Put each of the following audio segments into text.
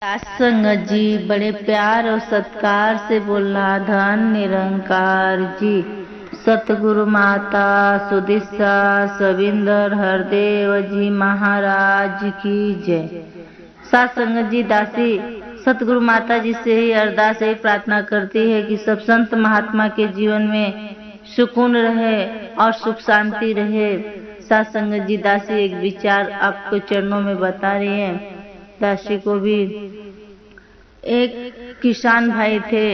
सत्संग जी बड़े प्यार और सत्कार से बोलना। धन निरंकार जी, सतगुरु माता सुदिशा सविंदर हरदेव जी महाराज की जय। सत्संग जी दासी सतगुरु माता जी से ही अरदास यही प्रार्थना करती है कि सब संत महात्मा के जीवन में सुकून रहे और सुख शांति रहे। सत्संग जी दासी एक विचार आपको चरणों में बता रही है। दासी को भी एक किसान भाई थे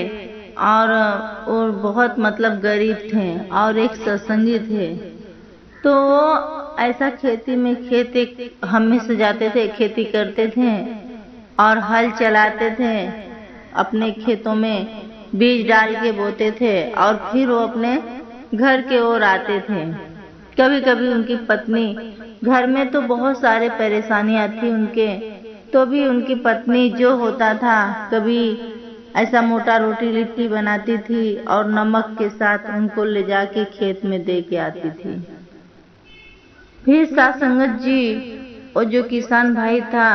और वो बहुत गरीब थे और एक सत्संगी थे। तो वो ऐसा खेती में हमेशा जाते थे, खेती करते थे और हल चलाते थे, अपने खेतों में बीज डाल के बोते थे और फिर वो अपने घर के ओर आते थे। कभी कभी उनकी पत्नी, घर में तो बहुत सारे परेशानियां थी उनके, तो भी उनकी पत्नी जो होता था कभी ऐसा मोटा रोटी लिट्टी बनाती थी और नमक के साथ उनको ले जाके खेत में दे के आती थी। फिर सत्संग जी वो जो किसान भाई था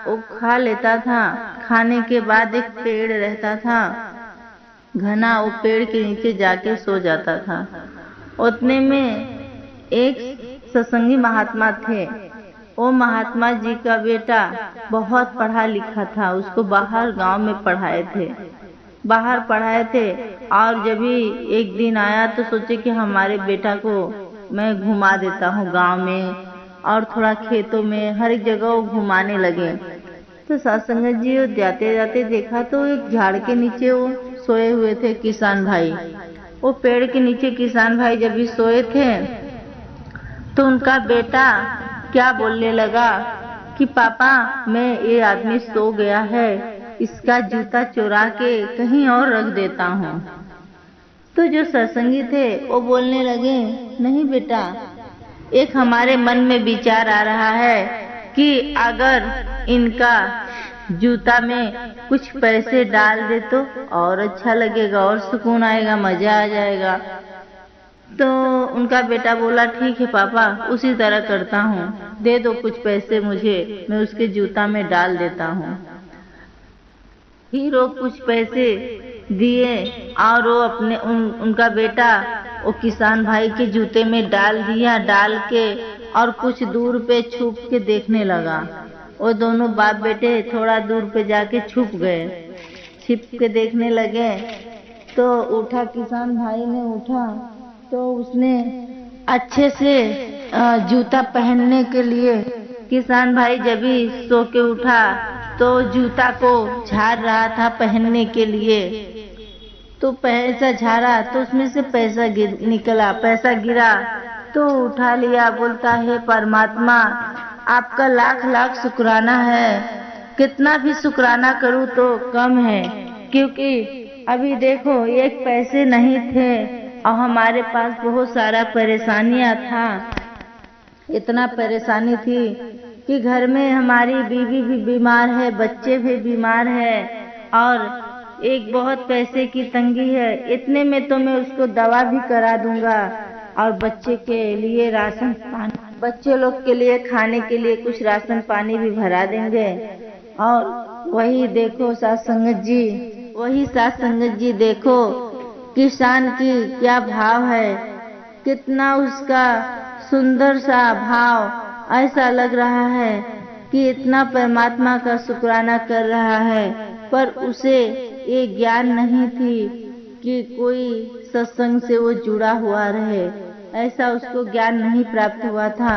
वो खा लेता था। खाने के बाद एक पेड़ रहता था घना, वो पेड़ के नीचे जाके सो जाता था। उतने में एक सत्संगी महात्मा थे। वो महात्मा जी का बेटा बहुत पढ़ा लिखा था, उसको बाहर गांव में पढ़ाए थे और जब भी एक दिन आया तो सोचे कि हमारे बेटा को मैं घुमा देता हूँ गांव में और थोड़ा खेतों में, हर एक जगह वो घुमाने लगे। तो सत्संग जी जाते जाते देखा तो एक झाड़ के नीचे वो सोए हुए थे किसान भाई। वो पेड़ के नीचे किसान भाई जब भी सोए थे तो उनका बेटा क्या बोलने लगा कि पापा मैं ये आदमी सो गया है, इसका जूता चुरा के कहीं और रख देता हूँ। तो जो सत्संगी थे वो बोलने लगे, नहीं बेटा, एक हमारे मन में विचार आ रहा है कि अगर इनका जूता में कुछ पैसे डाल दे तो और अच्छा लगेगा और सुकून आएगा, मजा आ जाएगा। तो उनका बेटा बोला, ठीक है पापा, उसी तरह करता हूँ, दे दो कुछ पैसे मुझे, मैं उसके जूता में डाल देता हूँ। फिर वो कुछ पैसे दिए और वो उनका बेटा वो किसान भाई के जूते में डाल दिया। डाल के और कुछ दूर पे छुप के देखने लगा। वो दोनों बाप बेटे थोड़ा दूर पे जाके छुप गए, छिप के देखने लगे। तो उठा, किसान भाई ने उठा तो उसने अच्छे से जूता पहनने के लिए, किसान भाई जब भी सो के उठा तो जूता को झाड़ रहा था पहनने के लिए। तो पैसा झाड़ा तो उसमें से पैसा निकला, पैसा गिरा तो उठा लिया। बोलता है परमात्मा आपका लाख लाख शुक्राना है, कितना भी शुक्राना करूं तो कम है, क्योंकि अभी देखो एक पैसे नहीं थे और हमारे पास बहुत सारा परेशानियां था। इतना परेशानी थी कि घर में हमारी बीवी भी बीमार है, बच्चे भी बीमार है और एक बहुत पैसे की तंगी है। इतने में तो मैं उसको दवा भी करा दूंगा और बच्चे के लिए राशन पानी, बच्चे लोग के लिए खाने के लिए कुछ राशन पानी भी भरा देंगे। और वही देखो सत्संग जी देखो किसान की क्या भाव है, कितना उसका सुंदर सा भाव। ऐसा लग रहा है कि इतना परमात्मा का शुक्राना कर रहा है, पर उसे ये ज्ञान नहीं थी कि कोई सत्संग से वो जुड़ा हुआ रहे। ऐसा उसको ज्ञान नहीं प्राप्त हुआ था,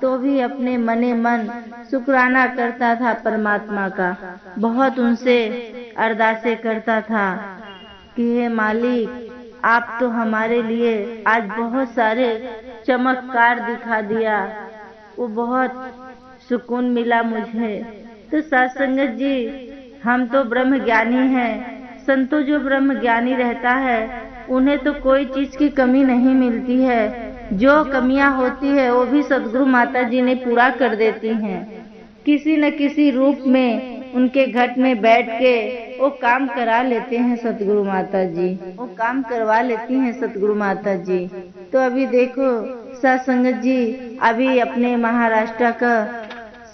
तो भी अपने मने मन शुक्राना करता था परमात्मा का। बहुत उनसे अरदासें करता था कि हे मालिक, आप तो हमारे लिए आज बहुत सारे चमत्कार दिखा दिया, वो बहुत सुकून मिला मुझे। तो सत्संग जी हम तो ब्रह्म ज्ञानी हैं, संतों जो ब्रह्म ज्ञानी रहता है उन्हें तो कोई चीज की कमी नहीं मिलती है। जो कमियां होती है वो भी सतगुरु माता जी ने पूरा कर देती हैं। किसी न किसी रूप में उनके घट में बैठ के वो काम करा लेते हैं सतगुरु माता जी, वो काम करवा लेती हैं सतगुरु माता जी। तो अभी देखो सत्संग जी अभी अपने महाराष्ट्र का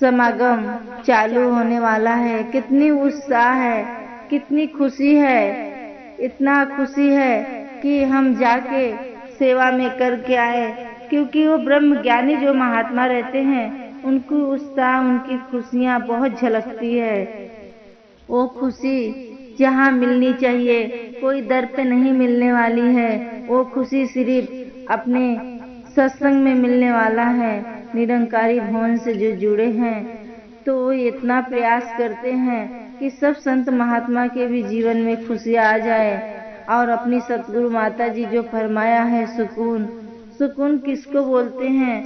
समागम चालू होने वाला है। कितनी उत्साह है, कितनी खुशी है, इतना खुशी है कि हम जाके सेवा में करके आए, क्योंकि वो ब्रह्म ज्ञानी जो महात्मा रहते हैं उनकी उत्साह, उनकी खुशियाँ बहुत झलकती है। वो खुशी जहाँ मिलनी चाहिए, कोई दर पे नहीं मिलने वाली है। वो खुशी सिर्फ अपने सत्संग में मिलने वाला है। निरंकारी भवन से जो जुड़े हैं तो वो इतना प्रयास करते हैं कि सब संत महात्मा के भी जीवन में खुशियाँ आ जाए। और अपनी सतगुरु माता जी जो फरमाया है सुकून, सुकून किसको बोलते हैं?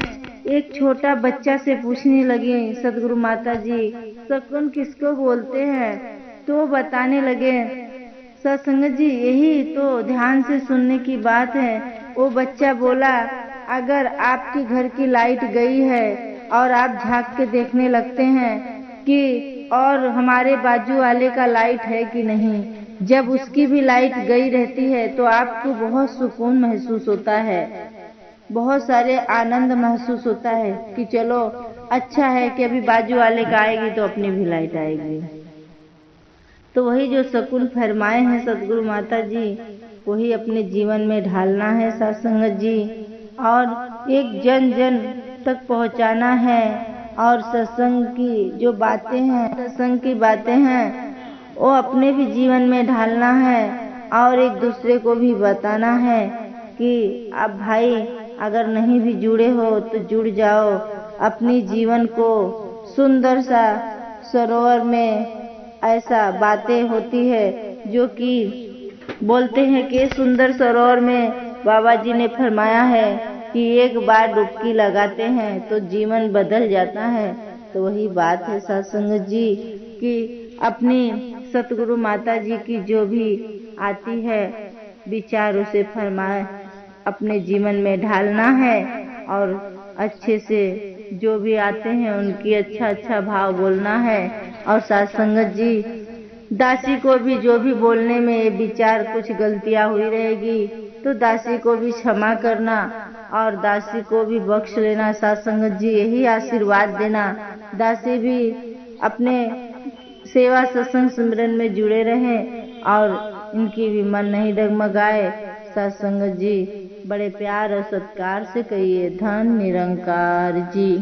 एक छोटा बच्चा से पूछने लगे सतगुरु माता जी, सुकून किसको बोलते हैं? तो बताने लगे, सत्संग जी यही तो ध्यान से सुनने की बात है। वो बच्चा बोला, अगर आपके घर की लाइट गई है और आप झांक के देखने लगते हैं कि और हमारे बाजू वाले का लाइट है कि नहीं, जब उसकी भी लाइट गई रहती है तो आपको बहुत सुकून महसूस होता है, बहुत सारे आनंद महसूस होता है कि चलो अच्छा है कि अभी बाजू वाले का आएगी तो अपनी भी लाइट आएगी। तो वही जो सुकून फरमाए हैं सतगुरु माता जी, वही अपने जीवन में ढालना है सत्संग जी, और एक जन जन तक पहुंचाना है। और सत्संग की जो बातें हैं, सत्संग की बातें हैं, वो अपने भी जीवन में ढालना है और एक दूसरे को भी बताना है कि अब भाई अगर नहीं भी जुड़े हो तो जुड़ जाओ। अपनी जीवन को सुंदर सा सरोवर में ऐसा बातें होती है जो कि बोलते हैं कि सुंदर सरोवर में बाबा जी ने फरमाया है कि एक बार डुबकी लगाते हैं तो जीवन बदल जाता है। तो वही बात है सत्संग जी कि अपनी सतगुरु माता जी की जो भी आती है विचार उसे फरमाए अपने जीवन में ढालना है और अच्छे से जो भी आते हैं उनकी अच्छा अच्छा भाव बोलना है। और सत्संग जी दासी को भी जो भी बोलने में विचार कुछ गलतियां हुई रहेगी तो दासी को भी क्षमा करना और दासी को भी बख्श लेना। सत्संग जी यही आशीर्वाद देना, दासी भी अपने सेवा सत्संग सिमरन में जुड़े रहें और इनकी भी मन नहीं डगमगाए। सत्संग जी बड़े प्यार और सत्कार से कहिए, धन निरंकार जी।